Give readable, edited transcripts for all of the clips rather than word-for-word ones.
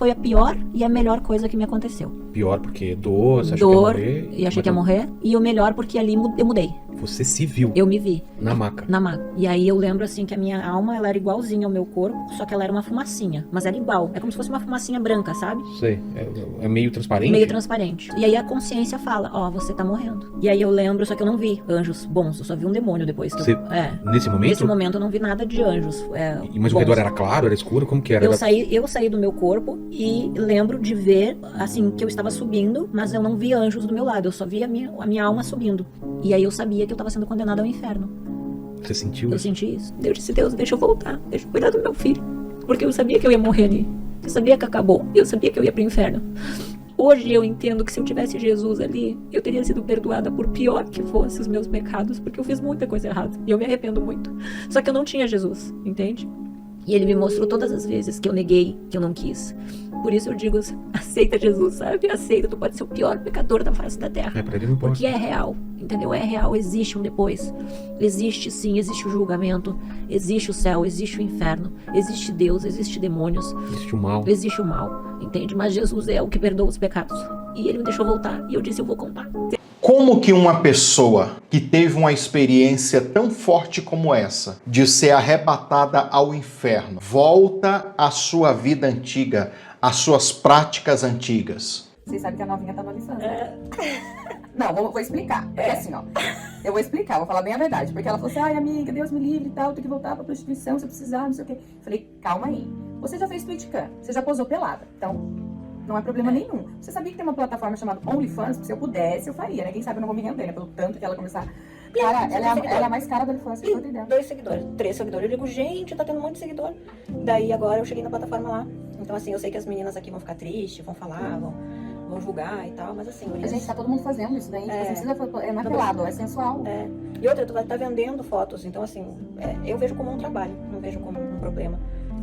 foi a pior e a melhor coisa que me aconteceu. Pior porque dor, você achou que ia morrer? E achei que ia morrer. E o melhor porque ali eu mudei. Você se viu. Eu me vi. Na maca. Na maca. E aí eu lembro assim que a minha alma, ela era igualzinha ao meu corpo, só que ela era uma fumacinha. Mas era igual. É como se fosse uma fumacinha branca, sabe? Sei. É meio transparente? Meio transparente. E aí a consciência fala, ó, você tá morrendo. E aí eu lembro, só que eu não vi anjos bons. Eu só vi um demônio depois. Que Nesse momento? Nesse momento eu não vi nada de anjos. Mas bons. O redor era claro? Era escuro? Como que era? Eu saí do meu corpo e lembro de ver, assim, que eu estava subindo, mas eu não vi anjos do meu lado. Eu só vi a minha alma subindo. E aí eu sabia que eu estava sendo condenada ao inferno. Você sentiu isso? Eu senti isso. Eu disse, Deus, deixa eu voltar. Deixa eu cuidar do meu filho. Porque eu sabia que eu ia morrer ali. Eu sabia que acabou. Eu sabia que eu ia pro inferno. Hoje eu entendo que se eu tivesse Jesus ali, eu teria sido perdoada por pior que fossem os meus pecados, porque eu fiz muita coisa errada. E eu me arrependo muito. Só que eu não tinha Jesus, entende? E ele me mostrou todas as vezes que eu neguei, que eu não quis. Por isso eu digo, aceita Jesus, sabe? Aceita, tu pode ser o pior pecador da face da terra. Pra ele não porque é real, entendeu? É real, existe um depois. Existe sim, existe o julgamento, existe o céu, existe o inferno, existe Deus, existe demônios. Existe o mal. Existe o mal, entende? Mas Jesus é o que perdoa os pecados. E ele me deixou voltar, e eu disse, eu vou contar. Como que uma pessoa que teve uma experiência tão forte como essa, de ser arrebatada ao inferno, volta à sua vida antiga, às suas práticas antigas? Vocês sabem que a novinha tá no OnlyFans. Não, vou explicar. Porque assim, ó, eu vou explicar, vou falar bem a verdade. Porque ela falou assim, ai amiga, Deus me livre e tal, tem que voltar pra prostituição se precisar, não sei o quê. Falei, calma aí. Você já fez Twitchcam, você já posou pelada. Então, não é problema nenhum. Você sabia que tem uma plataforma chamada OnlyFans? Se eu pudesse, eu faria, né? Quem sabe eu não vou me render, né? Pelo tanto que ela começar... Cara, ela é a mais cara do OnlyFans, você tem 2 seguidores, 3 seguidores. Eu digo, gente, tá tendo um monte de seguidor. Daí agora eu cheguei na plataforma lá. Então assim, eu sei que as meninas aqui vão ficar tristes, vão falar, vão julgar e tal, mas assim... A gente tá todo mundo fazendo isso daí, você precisa... Não é pelado, é sensual. E outra, tu vai estar vendendo fotos, então assim, eu vejo como um trabalho, não vejo como um problema.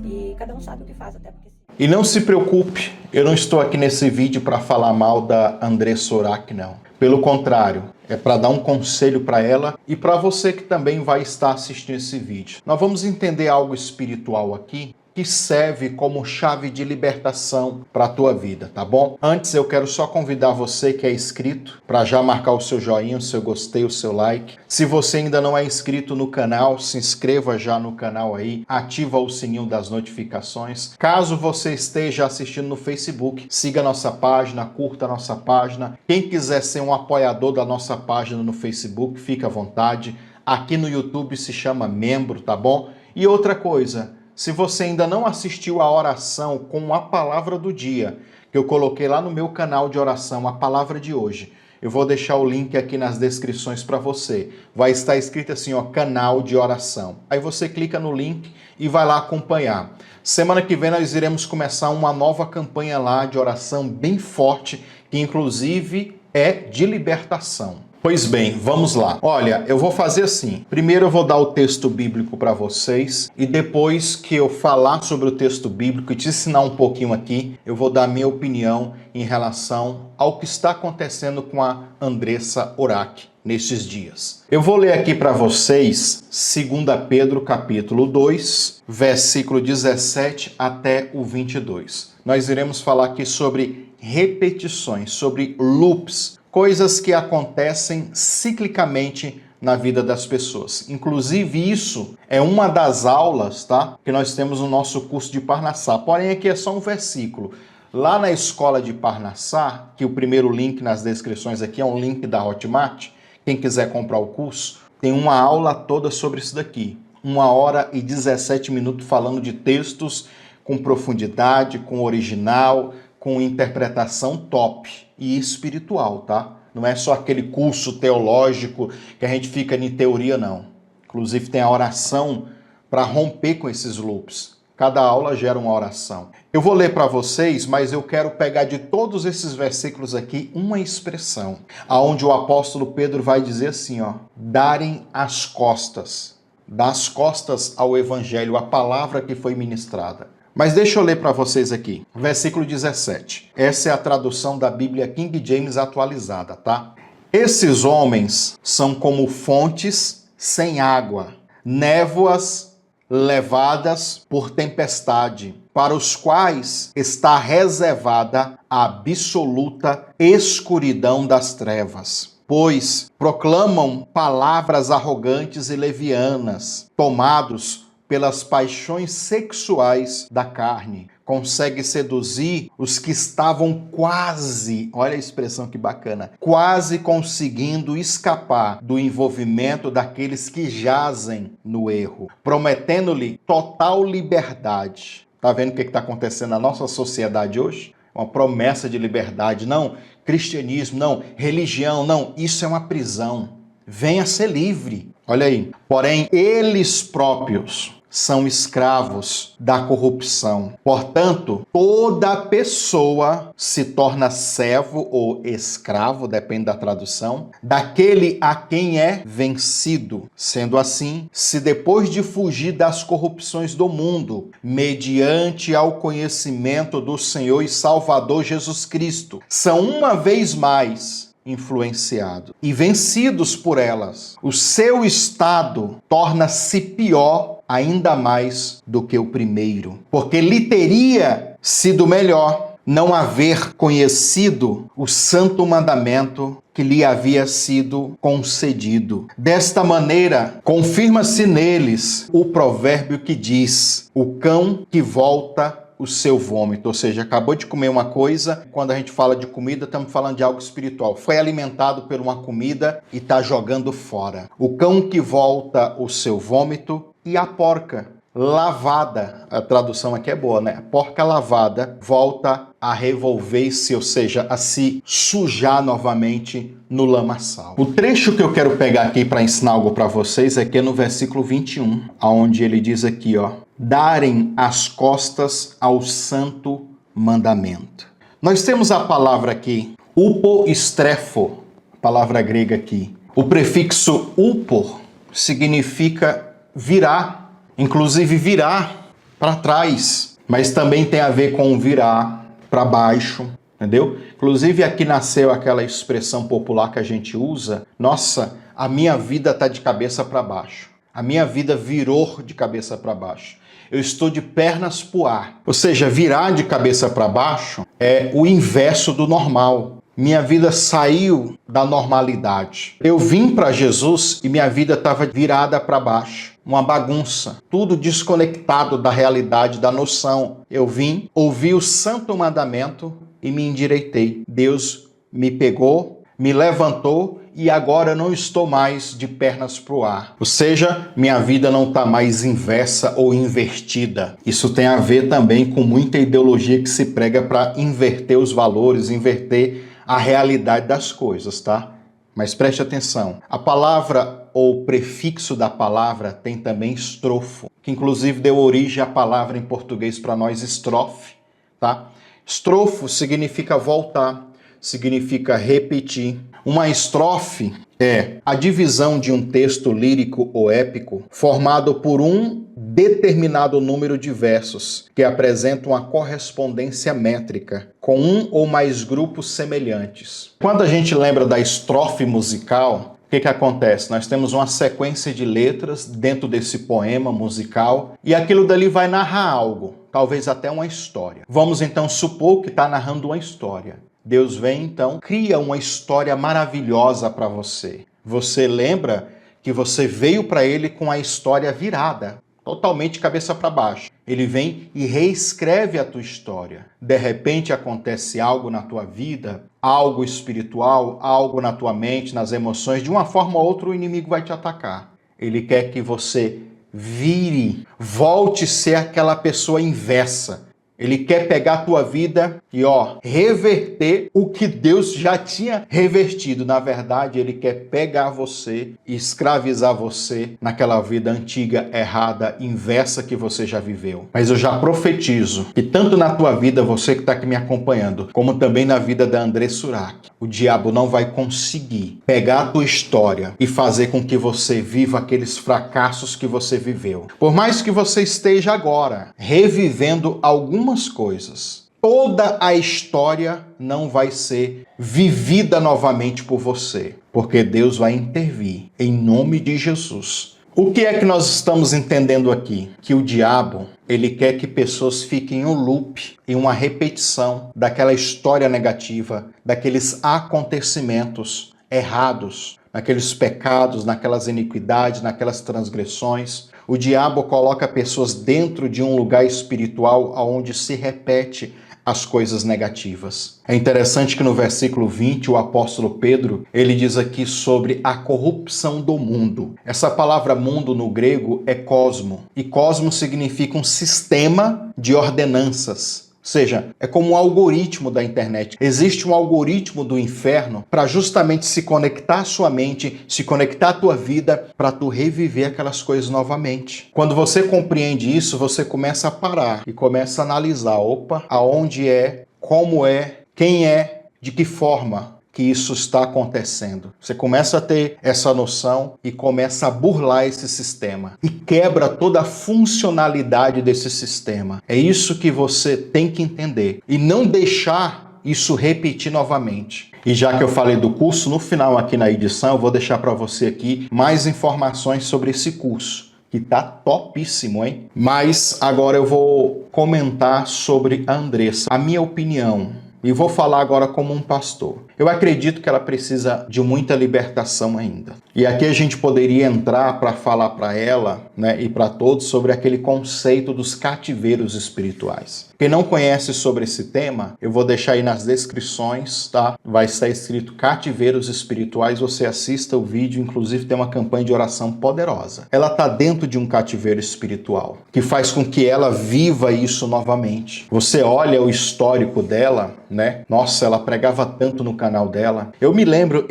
E cada um sabe o que faz, até porque... E não se preocupe, eu não estou aqui nesse vídeo para falar mal da Andressa Urach, não. Pelo contrário, é para dar um conselho para ela e para você que também vai estar assistindo esse vídeo. Nós vamos entender algo espiritual aqui que serve como chave de libertação para a tua vida, tá bom? Antes eu quero só convidar você que é inscrito para já marcar o seu joinha, o seu gostei, o seu like. Se você ainda não é inscrito no canal, se inscreva já no canal aí, ativa o sininho das notificações. Caso você esteja assistindo no Facebook, siga a nossa página, curta a nossa página. Quem quiser ser um apoiador da nossa página no Facebook, fica à vontade. Aqui no YouTube se chama membro, tá bom? E outra coisa, se você ainda não assistiu a oração com a palavra do dia, que eu coloquei lá no meu canal de oração, a palavra de hoje, eu vou deixar o link aqui nas descrições para você. Vai estar escrito assim, ó, canal de oração. Aí você clica no link e vai lá acompanhar. Semana que vem nós iremos começar uma nova campanha lá de oração bem forte, que inclusive é de libertação. Pois bem, vamos lá. Olha, eu vou fazer assim. Primeiro eu vou dar o texto bíblico para vocês e depois que eu falar sobre o texto bíblico e te ensinar um pouquinho aqui, eu vou dar minha opinião em relação ao que está acontecendo com a Andressa Urach nestes dias. Eu vou ler aqui para vocês 2 Pedro capítulo 2, versículo 17 até o 22. Nós iremos falar aqui sobre repetições, sobre loops, coisas que acontecem ciclicamente na vida das pessoas. Inclusive isso é uma das aulas, tá, que nós temos no nosso curso de Parnassá. Porém aqui é só um versículo. Lá na escola de Parnassá, que o primeiro link nas descrições aqui é um link da Hotmart, quem quiser comprar o curso, tem uma aula toda sobre isso daqui. 1h17 falando de textos com profundidade, com original, com interpretação top e espiritual, tá? Não é só aquele curso teológico que a gente fica em teoria, não. Inclusive tem a oração para romper com esses loops. Cada aula gera uma oração. Eu vou ler para vocês, mas eu quero pegar de todos esses versículos aqui uma expressão, aonde o apóstolo Pedro vai dizer assim, ó, darem as costas, das costas ao evangelho, a palavra que foi ministrada. Mas deixa eu ler para vocês aqui, versículo 17. Essa é a tradução da Bíblia King James atualizada, tá? Esses homens são como fontes sem água, névoas levadas por tempestade, para os quais está reservada a absoluta escuridão das trevas. Pois proclamam palavras arrogantes e levianas, tomados pelas paixões sexuais da carne. Consegue seduzir os que estavam quase, olha a expressão que bacana, quase conseguindo escapar do envolvimento daqueles que jazem no erro, prometendo-lhe total liberdade. Tá vendo o que está acontecendo na nossa sociedade hoje? Uma promessa de liberdade. Não, cristianismo, não, religião, não, isso é uma prisão. Venha ser livre. Olha aí. Porém, eles próprios são escravos da corrupção. Portanto, toda pessoa se torna servo ou escravo, depende da tradução, daquele a quem é vencido. Sendo assim, se depois de fugir das corrupções do mundo, mediante ao conhecimento do Senhor e Salvador Jesus Cristo, são uma vez mais influenciados e vencidos por elas, o seu estado torna-se pior ainda mais do que o primeiro, porque lhe teria sido melhor não haver conhecido o santo mandamento que lhe havia sido concedido. Desta maneira, confirma-se neles o provérbio que diz: o cão que volta o seu vômito, ou seja, acabou de comer uma coisa. Quando a gente fala de comida, estamos falando de algo espiritual. Foi alimentado por uma comida e está jogando fora. O cão que volta o seu vômito e a porca lavada, a tradução aqui é boa, né? A porca lavada volta a revolver-se, ou seja, a se sujar novamente no lamaçal. O trecho que eu quero pegar aqui para ensinar algo para vocês é que é no versículo 21, onde ele diz aqui, ó: darem as costas ao santo mandamento. Nós temos a palavra aqui, upostrefo, palavra grega aqui. O prefixo upo significa virar, inclusive virar para trás, mas também tem a ver com virar para baixo, entendeu? Inclusive aqui nasceu aquela expressão popular que a gente usa: nossa, a minha vida está de cabeça para baixo. A minha vida virou de cabeça para baixo. Eu estou de pernas pro ar. Ou seja, virar de cabeça para baixo é o inverso do normal. Minha vida saiu da normalidade. Eu vim para Jesus e minha vida estava virada para baixo. Uma bagunça. Tudo desconectado da realidade, da noção. Eu vim, ouvi o santo mandamento e me endireitei. Deus me pegou, me levantou e agora eu não estou mais de pernas pro ar. Ou seja, minha vida não está mais inversa ou invertida. Isso tem a ver também com muita ideologia que se prega para inverter os valores, inverter a realidade das coisas, tá? Mas preste atenção. A palavra ou prefixo da palavra tem também estrofo, que inclusive deu origem à palavra em português para nós, estrofe, tá? Estrofo significa voltar, significa repetir. Uma estrofe é a divisão de um texto lírico ou épico formado por um determinado número de versos que apresentam uma correspondência métrica com um ou mais grupos semelhantes. Quando a gente lembra da estrofe musical, o que acontece? Nós temos uma sequência de letras dentro desse poema musical e aquilo dali vai narrar algo, talvez até uma história. Vamos então supor que está narrando uma história. Deus vem então, cria uma história maravilhosa para você. Você lembra que você veio para ele com a história virada, totalmente cabeça para baixo. Ele vem e reescreve a tua história. De repente acontece algo na tua vida, algo espiritual, algo na tua mente, nas emoções. De uma forma ou outra o inimigo vai te atacar. Ele quer que você vire, volte a ser aquela pessoa inversa. Ele quer pegar a tua vida e, reverter o que Deus já tinha revertido. Na verdade, ele quer pegar você e escravizar você naquela vida antiga, errada, inversa que você já viveu. Mas eu já profetizo que tanto na tua vida, você que está aqui me acompanhando, como também na vida da André Surak, o diabo não vai conseguir pegar a tua história e fazer com que você viva aqueles fracassos que você viveu. Por mais que você esteja agora revivendo algumas coisas, toda a história não vai ser vivida novamente por você, porque Deus vai intervir em nome de Jesus. O que é que nós estamos entendendo aqui? Que o diabo, ele quer que pessoas fiquem em um loop, em uma repetição daquela história negativa, daqueles acontecimentos errados, naqueles pecados, naquelas iniquidades, naquelas transgressões. O diabo coloca pessoas dentro de um lugar espiritual onde se repete as coisas negativas. É interessante que no versículo 20, o apóstolo Pedro, ele diz aqui sobre a corrupção do mundo. Essa palavra mundo no grego é cosmo, e cosmo significa um sistema de ordenanças. Ou seja, é como um algoritmo da internet. Existe um algoritmo do inferno para justamente se conectar à sua mente, se conectar à tua vida, para tu reviver aquelas coisas novamente. Quando você compreende isso, você começa a parar e começa a analisar, opa, aonde é, como é, quem é, de que forma que isso está acontecendo. Você começa a ter essa noção e começa a burlar esse sistema e quebra toda a funcionalidade desse sistema. É isso que você tem que entender e não deixar isso repetir novamente. E já que eu falei do curso, no final aqui na edição eu vou deixar para você aqui mais informações sobre esse curso, que tá topíssimo, hein? Mas agora eu vou comentar sobre a Andressa, a minha opinião. E vou falar agora como um pastor. Eu acredito que ela precisa de muita libertação ainda. E aqui a gente poderia entrar para falar para ela, né, e para todos sobre aquele conceito dos cativeiros espirituais. Quem não conhece sobre esse tema, eu vou deixar aí nas descrições, tá? Vai estar escrito cativeiros espirituais, você assista o vídeo, inclusive tem uma campanha de oração poderosa. Ela está dentro de um cativeiro espiritual, que faz com que ela viva isso novamente. Você olha o histórico dela, né? Nossa, ela pregava tanto no canal dela. Eu me lembro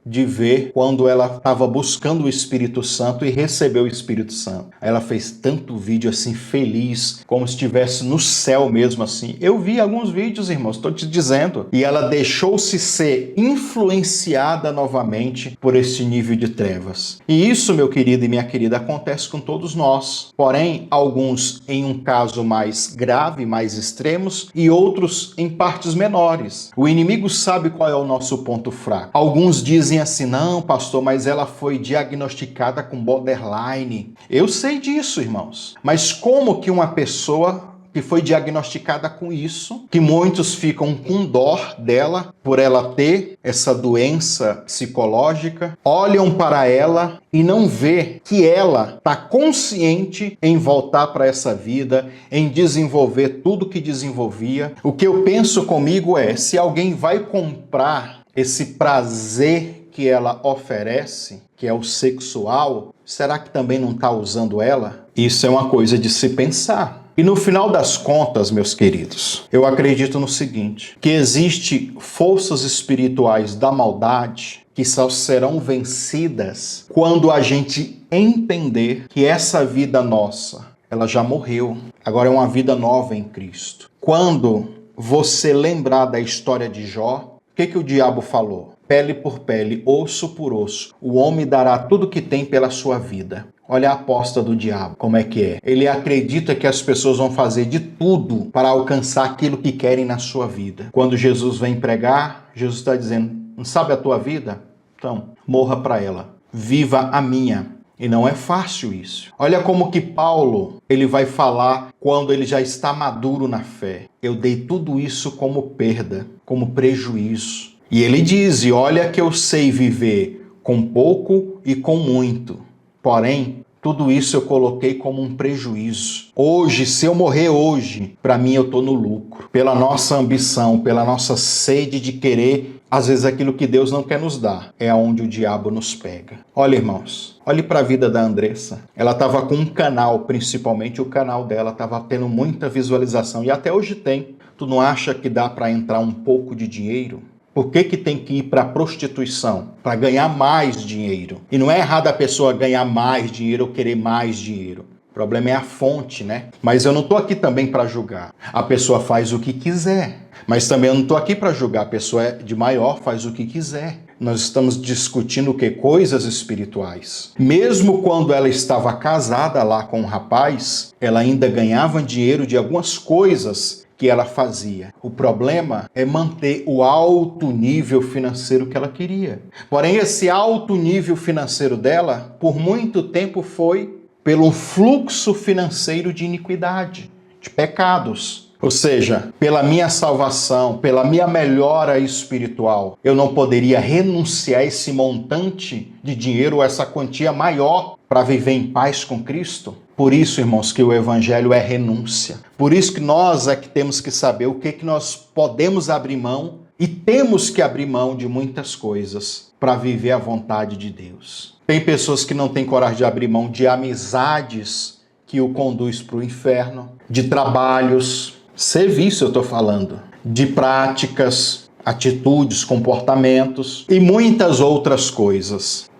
de ver quando ela estava buscando o Espírito Santo e recebeu o Espírito Santo. Ela fez tanto vídeo assim, feliz, como se estivesse no céu mesmo assim. Eu vi alguns vídeos, irmãos, estou te dizendo. E ela deixou-se ser influenciada novamente por esse nível de trevas. E isso, meu querido e minha querida, acontece com todos nós. Porém, alguns em um caso mais grave, mais extremos, e outros em partes menores. O inimigo sabe qual é o nosso ponto fraco. Alguns dizem assim, não, pastor, mas ela foi diagnosticada com borderline. Eu sei disso, irmãos. Mas como que uma pessoa que foi diagnosticada com isso, que muitos ficam com dó dela por ela ter essa doença psicológica, olham para ela e não vê que ela está consciente em voltar para essa vida, em desenvolver tudo que desenvolvia. O que eu penso comigo é, se alguém vai comprar esse prazer que ela oferece, que é o sexual, será que também não está usando ela? Isso é uma coisa de se pensar. E no final das contas, meus queridos, eu acredito no seguinte, que existem forças espirituais da maldade que só serão vencidas quando a gente entender que essa vida nossa, ela já morreu. Agora é uma vida nova em Cristo. Quando você lembrar da história de Jó, o que o diabo falou? Pele por pele, osso por osso, o homem dará tudo que tem pela sua vida. Olha a aposta do diabo, como é que é? Ele acredita que as pessoas vão fazer de tudo para alcançar aquilo que querem na sua vida. Quando Jesus vem pregar, Jesus está dizendo, não sabe a tua vida? Então, morra para ela. Viva a minha. E não é fácil isso. Olha como que Paulo, ele vai falar quando ele já está maduro na fé. Eu dei tudo isso como perda, como prejuízo. E ele diz, e olha que eu sei viver com pouco e com muito. Porém, tudo isso eu coloquei como um prejuízo. Hoje, se eu morrer hoje, para mim eu estou no lucro. Pela nossa ambição, pela nossa sede de querer, às vezes aquilo que Deus não quer nos dar, é onde o diabo nos pega. Olha, irmãos, olhe para a vida da Andressa. Ela estava com um canal, principalmente o canal dela, estava tendo muita visualização. E até hoje tem. Tu não acha que dá para entrar um pouco de dinheiro? Por que tem que ir para a prostituição? Para ganhar mais dinheiro. E não é errado a pessoa ganhar mais dinheiro ou querer mais dinheiro. O problema é a fonte, né? Mas eu não estou aqui também para julgar. A pessoa faz o que quiser. Mas também eu não estou aqui para julgar. A pessoa é de maior, faz o que quiser. Nós estamos discutindo o quê? Coisas espirituais. Mesmo quando ela estava casada lá com um rapaz, ela ainda ganhava dinheiro de algumas coisas que ela fazia. O problema é manter o alto nível financeiro que ela queria. Porém, esse alto nível financeiro dela, por muito tempo, foi pelo fluxo financeiro de iniquidade, de pecados. Ou seja, pela minha salvação, pela minha melhora espiritual, eu não poderia renunciar a esse montante de dinheiro, essa quantia maior, para viver em paz com Cristo. Por isso, irmãos, que o evangelho é renúncia. Por isso que nós é que temos que saber o que nós podemos abrir mão e temos que abrir mão de muitas coisas para viver a vontade de Deus. Tem pessoas que não têm coragem de abrir mão de amizades que o conduz para o inferno, de trabalhos, serviço eu estou falando, de práticas, atitudes, comportamentos e muitas outras coisas.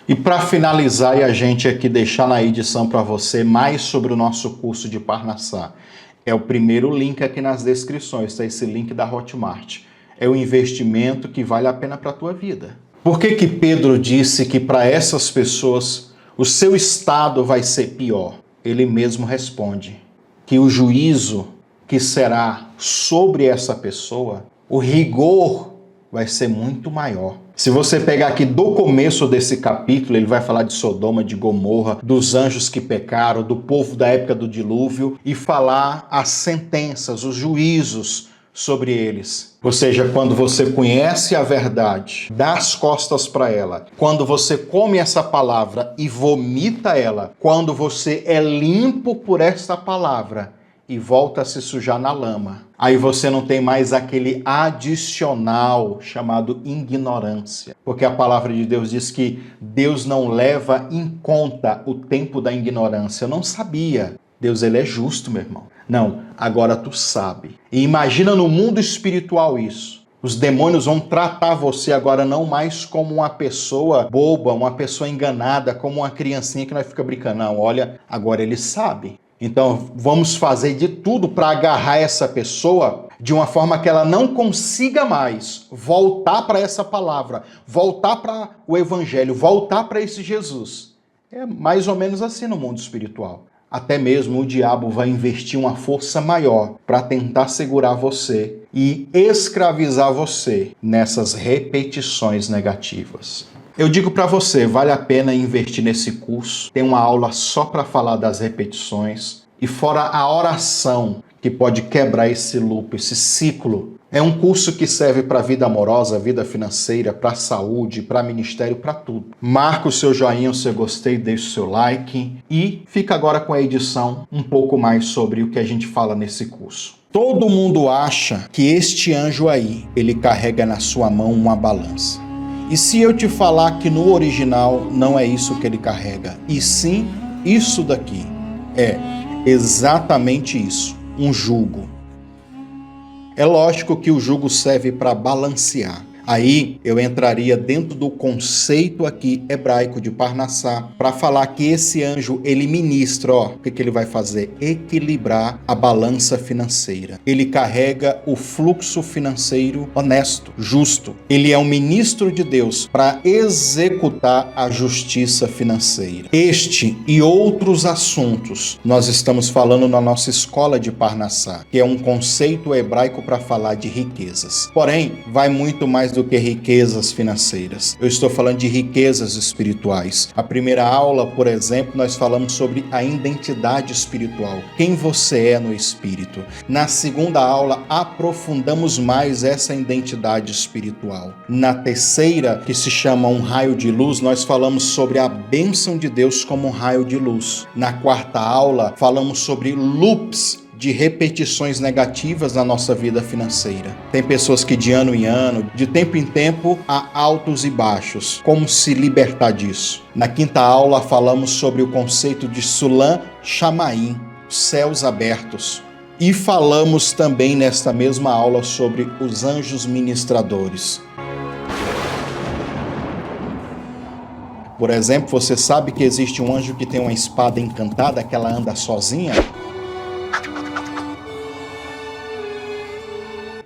E para finalizar e a gente aqui deixar na edição para você mais sobre o nosso curso de Parnassá, é o primeiro link aqui nas descrições, tá? Esse link da Hotmart. É o investimento que vale a pena para a tua vida. Por que Pedro disse que para essas pessoas o seu estado vai ser pior? Ele mesmo responde que o juízo que será sobre essa pessoa, o rigor vai ser muito maior. Se você pegar aqui do começo desse capítulo, ele vai falar de Sodoma, de Gomorra, dos anjos que pecaram, do povo da época do dilúvio e falar as sentenças, os juízos sobre eles. Ou seja, quando você conhece a verdade, dá as costas para ela, quando você come essa palavra e vomita ela, quando você é limpo por essa palavra e volta a se sujar na lama, aí você não tem mais aquele adicional chamado ignorância. Porque a palavra de Deus diz que Deus não leva em conta o tempo da ignorância. Eu não sabia. Deus, ele é justo, meu irmão. Não, agora tu sabe. E imagina no mundo espiritual isso. Os demônios vão tratar você agora não mais como uma pessoa boba, uma pessoa enganada, como uma criancinha que nós fica brincando. Não, olha, agora ele sabe. Então, vamos fazer de tudo para agarrar essa pessoa de uma forma que ela não consiga mais voltar para essa palavra, voltar para o evangelho, voltar para esse Jesus. É mais ou menos assim no mundo espiritual. Até mesmo o diabo vai investir uma força maior para tentar segurar você e escravizar você nessas repetições negativas. Eu digo para você, vale a pena investir nesse curso. Tem uma aula só para falar das repetições. E fora a oração, que pode quebrar esse loop, esse ciclo. É um curso que serve para a vida amorosa, vida financeira, para a saúde, para ministério, para tudo. Marca o seu joinha, o seu gostei, deixa o seu like. E fica agora com a edição um pouco mais sobre o que a gente fala nesse curso. Todo mundo acha que este anjo aí, ele carrega na sua mão uma balança. E se eu te falar que no original não é isso que ele carrega, e sim isso daqui, é exatamente isso, um jugo. É lógico que o jugo serve para balancear. Aí eu entraria dentro do conceito aqui hebraico de Parnassá para falar que esse anjo, ele ministra, o que ele vai fazer? Equilibrar a balança financeira. Ele carrega o fluxo financeiro honesto, justo. Ele é um ministro de Deus para executar a justiça financeira. Este e outros assuntos nós estamos falando na nossa escola de Parnassá, que é um conceito hebraico para falar de riquezas. Porém, vai muito mais do que riquezas financeiras. Eu estou falando de riquezas espirituais. A primeira aula, por exemplo, nós falamos sobre a identidade espiritual. Quem você é no espírito. Na segunda aula, aprofundamos mais essa identidade espiritual. Na terceira, que se chama um raio de luz, nós falamos sobre a bênção de Deus como um raio de luz. Na quarta aula, falamos sobre loops de repetições negativas na nossa vida financeira. Tem pessoas que de ano em ano, de tempo em tempo, há altos e baixos. Como se libertar disso? Na quinta aula falamos sobre o conceito de Sulam Shamaim, céus abertos. E falamos também nesta mesma aula sobre os anjos ministradores. Por exemplo, você sabe que existe um anjo que tem uma espada encantada, que ela anda sozinha?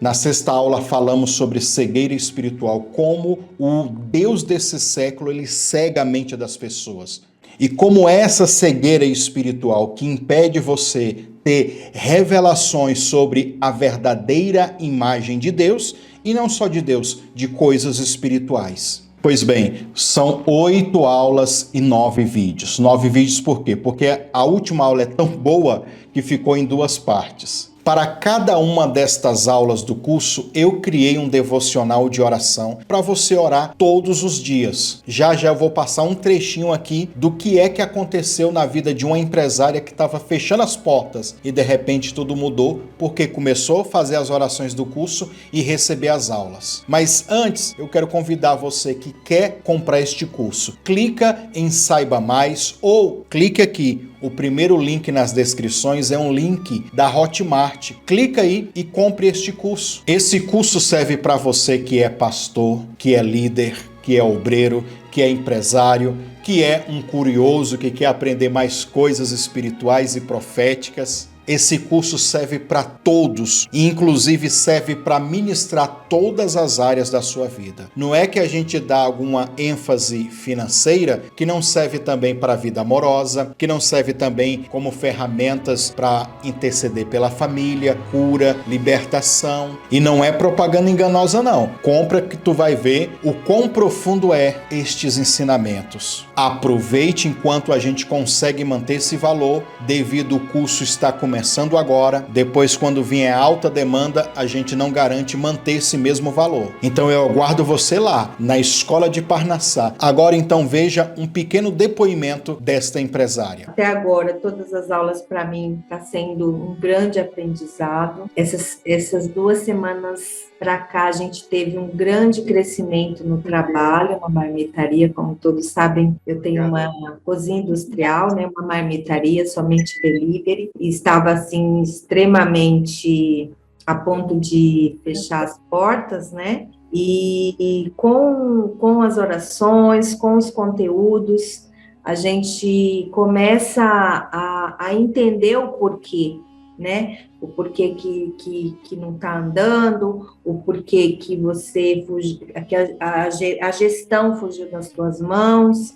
Na sexta aula falamos sobre cegueira espiritual, como o Deus desse século ele cega a mente das pessoas. E como essa cegueira espiritual que impede você ter revelações sobre a verdadeira imagem de Deus, e não só de Deus, de coisas espirituais. Pois bem, são 8 aulas e 9 vídeos. 9 vídeos por quê? Porque a última aula é tão boa que ficou em 2 partes. Para cada uma destas aulas do curso, eu criei um devocional de oração para você orar todos os dias. Já eu vou passar um trechinho aqui do que é que aconteceu na vida de uma empresária que estava fechando as portas e de repente tudo mudou porque começou a fazer as orações do curso e receber as aulas. Mas antes, eu quero convidar você que quer comprar este curso. Clica em Saiba Mais ou clique aqui. O primeiro link nas descrições é um link da Hotmart. Clica aí e compre este curso. Esse curso serve para você que é pastor, que é líder, que é obreiro, que é empresário, que é um curioso, que quer aprender mais coisas espirituais e proféticas. Esse curso serve para todos e inclusive serve para ministrar todas as áreas da sua vida. Não é que a gente dá alguma ênfase financeira que não serve também para a vida amorosa, que não serve também como ferramentas para interceder pela família, cura, libertação. E não é propaganda enganosa não. Compra que tu vai ver o quão profundo é estes ensinamentos. Aproveite enquanto a gente consegue manter esse valor, devido ao curso estar começando agora. Depois, quando vier alta demanda, a gente não garante manter esse mesmo valor. Então eu aguardo você lá, na Escola de Parnassá. Agora então veja um pequeno depoimento desta empresária. Até agora, todas as aulas para mim está sendo um grande aprendizado. Essas 2 semanas para cá a gente teve um grande crescimento no trabalho, uma marmitaria, como todos sabem, eu tenho uma cozinha industrial, né, uma marmitaria, somente delivery, e estava assim extremamente a ponto de fechar as portas, né? E com as orações, com os conteúdos, a gente começa a entender o porquê, né? O porquê que não está andando, o porquê que você que a gestão fugiu das suas mãos,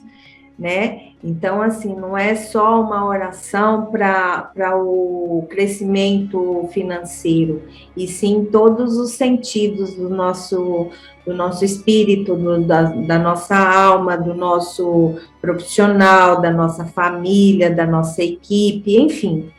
né? Então, assim, não é só uma oração para o crescimento financeiro, e sim todos os sentidos do nosso espírito, da nossa alma, do nosso profissional, da nossa família, da nossa equipe, enfim.